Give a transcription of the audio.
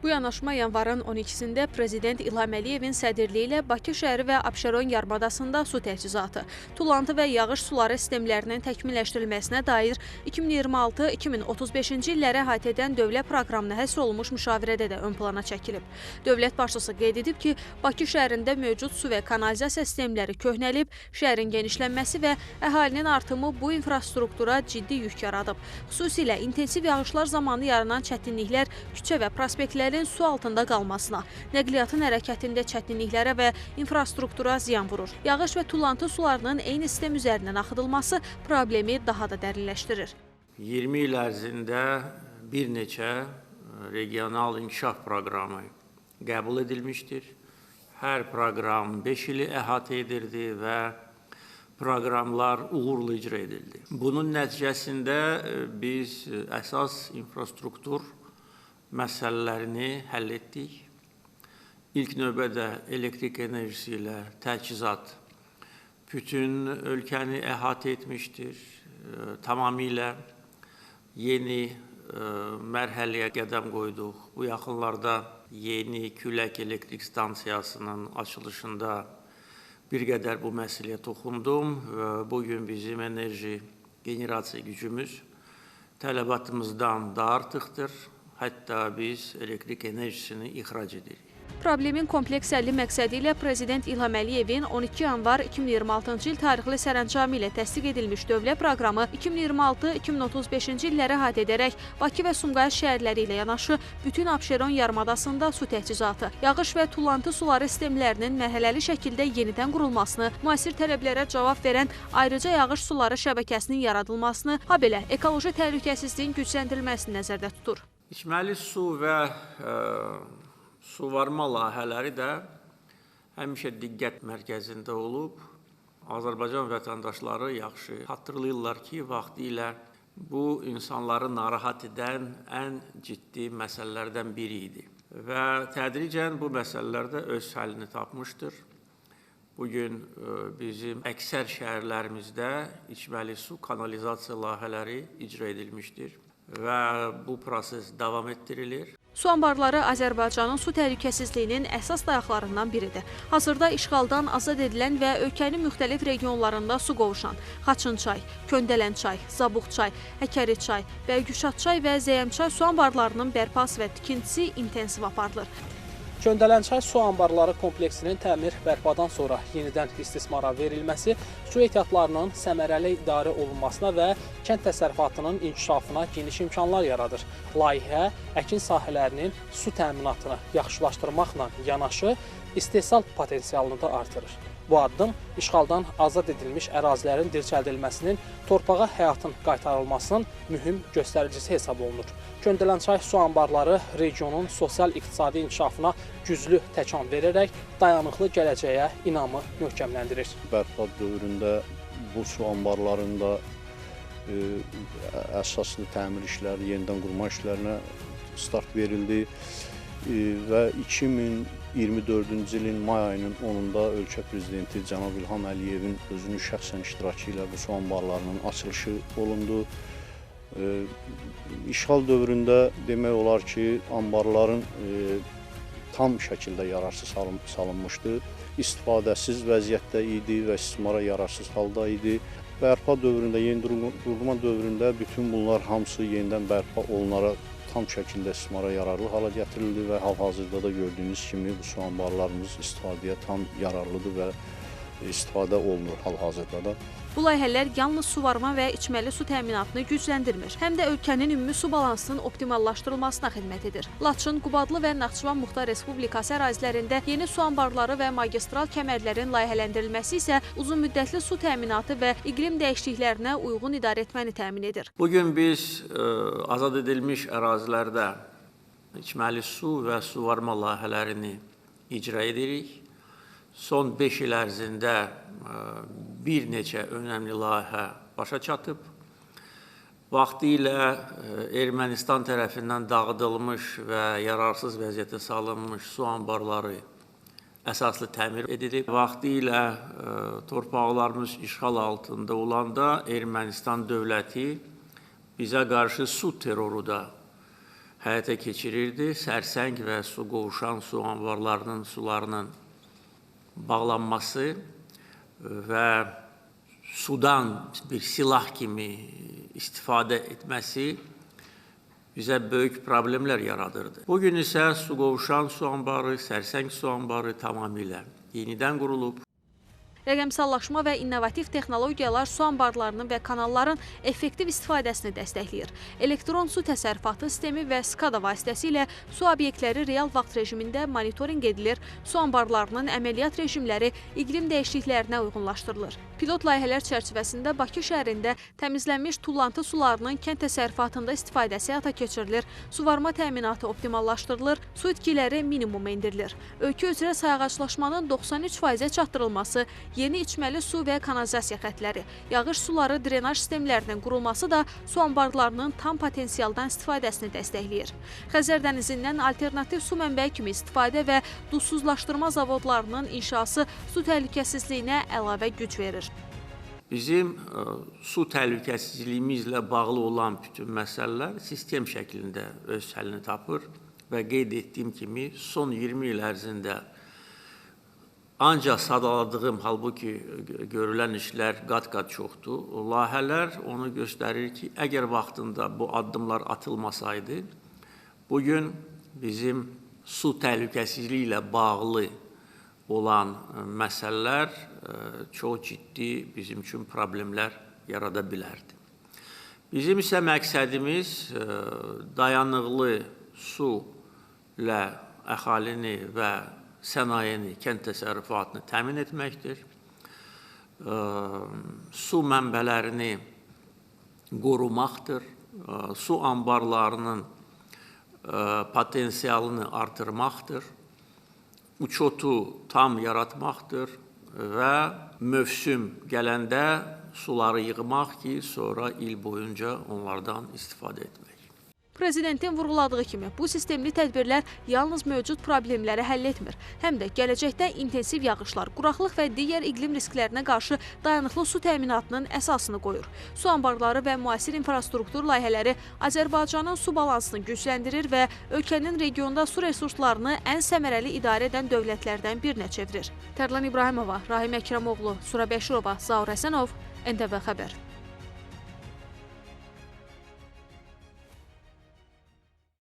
Bu yanaşma yanvarın 12-sində Prezident İlham Əliyevin sədrliyi ilə Bakı şəhəri və Abşeron yarımadasında su təchizatı, tullantı və yağış suları sistemlərinin təkmilləşdirilməsinə dair 2026-2035-ci illəri əhatə edən dövlət proqramına həsr olunmuş müşavirədə də ön plana çəkilib. Dövlət başçısı qeyd edib ki, Bakı şəhərində mövcud su və kanalizasiya sistemləri köhnəlib, şəhərin genişlənməsi və əhalinin artımı bu infrastruktura ciddi yük yaradıb. Xüsusilə intensiv yağışlar zamanı yaranan çətinliklər küçə və prospektlərin su altında qalmasına, nəqliyyatın hərəkətində çətinliklərə və infrastruktura ziyan vurur. Yağış və tullantı sularının eyni sistem üzərindən axıdılması problemi daha da dərinləşdirir. 20 il ərzində bir neçə regional inkişaf proqramı qəbul edilmişdir. Hər proqram 5 ili əhatə edirdi və proqramlar uğurlu icra edildi. Bunun nəticəsində biz əsas infrastruktur məsələlərini həll etdik. İlk növbədə elektrik enerjisi ilə təchizat bütün ölkəni əhatə etmişdir. Tamamilə yeni mərhələyə qədəm qoyduq. Bu yaxınlarda yeni külək elektrik stansiyasının açılışında bir qədər bu məsələyə toxundum. Bugün bizim enerji generasiya gücümüz tələbatımızdan daha artıqdır. Hətta biz elektrik enerjisini ixrac edirik. Problemin kompleks həlli məqsədi ilə Prezident İlham Əliyevin 12 yanvar 2026-cı il tarixli sərəncamı ilə təsdiq edilmiş dövlət proqramı 2026-2035-ci illəri əhatə edərək Bakı və Sumqayıt şəhərləri ilə yanaşı bütün Abşeron yarımadasında su təchizatı, yağış və tullantı suları sistemlərinin mərhələli şəkildə yenidən qurulmasını, müasir tələblərə cavab verən ayrıca yağış suları şəbəkəsinin yaradılmasını, habelə ekoloji təhlükəsizliyin gücləndirilməsini nəzərdə tutur. İçməli su və suvarma layihələri də həmişə diqqət mərkəzində olub. Azərbaycan vətəndaşları yaxşı xatırlayırlar ki, vaxtilə bu insanları narahat edən ən ciddi məsələlərdən biri idi. Və tədricən bu məsələlər də öz həllini tapmışdır. Bugün bizim əksər şəhərlərimizdə içməli su kanalizasiya layihələri icra edilmişdir və bu proses davam etdirilir. Su anbarları Azərbaycanın su təhlükəsizliyinin əsas dayaqlarından biridir. Hazırda işğaldan azad edilən və ölkənin müxtəlif regionlarında su qovuşan Xaçınçay, Köndələnçay, Zabuqçay, Həkəriçay, Bəlgüşadçay və Zəyəmçay su anbarlarının bərpası və tikintisi intensiv aparılır. Köndələnçay su anbarları kompleksinin təmir bərpadan sonra yenidən istismara verilməsi su ehtiyatlarının səmərəli idarə olunmasına və kənd təsərrüfatının inkişafına geniş imkanlar yaradır. Layihə əkin sahələrinin su təminatını yaxşılaşdırmaqla yanaşı istehsal potensialını da artırır. Bu addım işğaldan azad edilmiş ərazilərin dirçəldilməsinin torpağa həyatın qaytarılmasının mühüm göstəricisi hesab olunur. Köndələnçay su anbarları regionun sosial-iqtisadi inkişafına güclü təkan verərək dayanıqlı gələcəyə inamı möhkəmləndirir. Bərpa dövründə bu su anbarlarında əsaslı təmir işləri, yenidən qurma işlərinə start verildi və 2024-cü ilin may ayının 10-da ölkə prezidenti cənab İlham Əliyevin özünün şəxsən iştirakı ilə bu su anbarlarının açılışı olundu. İşğal dövründə demək olar ki, anbarların tam şəkildə yararsız salınmışdı. İstifadəsiz vəziyyətdə idi və istismara yararsız halda idi. Bərpa dövründə, yeni qurulma dövründə bütün bunlar hamısı yenidən bərpa olunaraq tam şəkildə istismara yararlı hala gətirildi və hal-hazırda da gördüyünüz kimi bu su anbarlarımız istifadəyə tam yararlıdır və istifadə olunur hal-hazırda da. Bu layihələr yalnız suvarma və içməli su təminatını gücləndirmir, həm də ölkənin ümumi su balansının optimallaşdırılmasına xidmət edir. Laçın, Qubadlı və Naxçıvan Muxtar Respublikası ərazilərində yeni su anbarları və magistral kəmərlərin layihələndirilməsi isə uzunmüddətli su təminatı və iqlim dəyişikliklərinə uyğun idarə etməni təmin edir. Bugün biz azad edilmiş ərazilərdə içməli su və suvarma layihələrini icra edirik. Son 5 il ərzində bir neçə önəmli layihə başa çatıb. Vaxtilə Ermənistan tərəfindən dağıdılmış və yararsız vəziyyətə salınmış su anbarları əsaslı təmir edilib. Vaxtilə torpaqlarımız işğal altında olanda Ermənistan dövləti bizə qarşı su terroru da həyata keçirirdi. Sərsəng və su qovuşan su anbarlarının sularının bağlanması və sudan bir silah kimi istifadə etməsi bizə böyük problemlər yaradırdı. Bugün isə su qovuşan su anbarı, sərsəng su anbarı tamamilə yenidən qurulub. Rəqəmsallaşma və innovativ texnologiyalar su anbarlarının və kanalların effektiv istifadəsini dəstəkləyir. Elektron su təsərrüfatı sistemi və SCADA vasitəsilə su obyektləri real vaxt rejimində monitorinq edilir, su anbarlarının əməliyyat rejimləri iqlim dəyişikliklərinə uyğunlaşdırılır. Pilot layihələr çərçivəsində Bakı şəhərində təmizlənmiş tullantı sularının kənd təsərrüfatında istifadəsi həyata keçirilir, suvarma təminatı optimallaşdırılır, su itkiləri minimuma endirilir. Ölkə üzrə sayğaclaşmanın 93%-ə çatdırılması, yeni içməli su və kanalizasiya xətləri, yağış suları drenaj sistemlərinin qurulması da su anbarlarının tam potensialdan istifadəsini dəstəkləyir. Xəzər dənizindən alternativ su mənbəyi kimi istifadə və duzsuzlaşdırma zavodlarının inşası su təhlükəsizliyinə əlavə güc verir. Bizim su təhlükəsizliyimizlə bağlı olan bütün məsələlər sistem şəklində öz həllini tapır və qeyd etdiyim kimi son 20 il ərzində ancaq sadaladığım, halbuki görülən işlər qat-qat çoxdur. Layihələr onu göstərir ki, əgər vaxtında bu addımlar atılmasaydı, bugün bizim su təhlükəsizliyi ilə bağlı olan məsələlər çox ciddi bizim üçün problemlər yarada bilərdi. Bizim isə məqsədimiz dayanıqlı su ilə əhalini və sənayeni, kənd təsərrüfatını təmin etməkdir. Su mənbələrini qorumaqdır. Su anbarlarının potensialını artırmaqdır. Uçotu tam yaratmaqdır və mövsüm gələndə suları yığmaq ki, sonra il boyunca onlardan istifadə etmək. Prezidentin vurğuladığı kimi, bu sistemli tədbirlər yalnız mövcud problemləri həll etmir, həm də gələcəkdə intensiv yağışlar, quraqlıq və digər iqlim risklərinə qarşı dayanıqlı su təminatının əsasını qoyur. Su anbarları və müasir infrastruktur layihələri Azərbaycanın su balansını gücləndirir və ölkənin regionda su resurslarını ən səmərəli idarə edən dövlətlərdən birinə çevirir. Tərlan İbrahimova, Rahim Əkrəmoğlu, Sura Bəşirova, Zaur Həsənov, NTV Xəbər.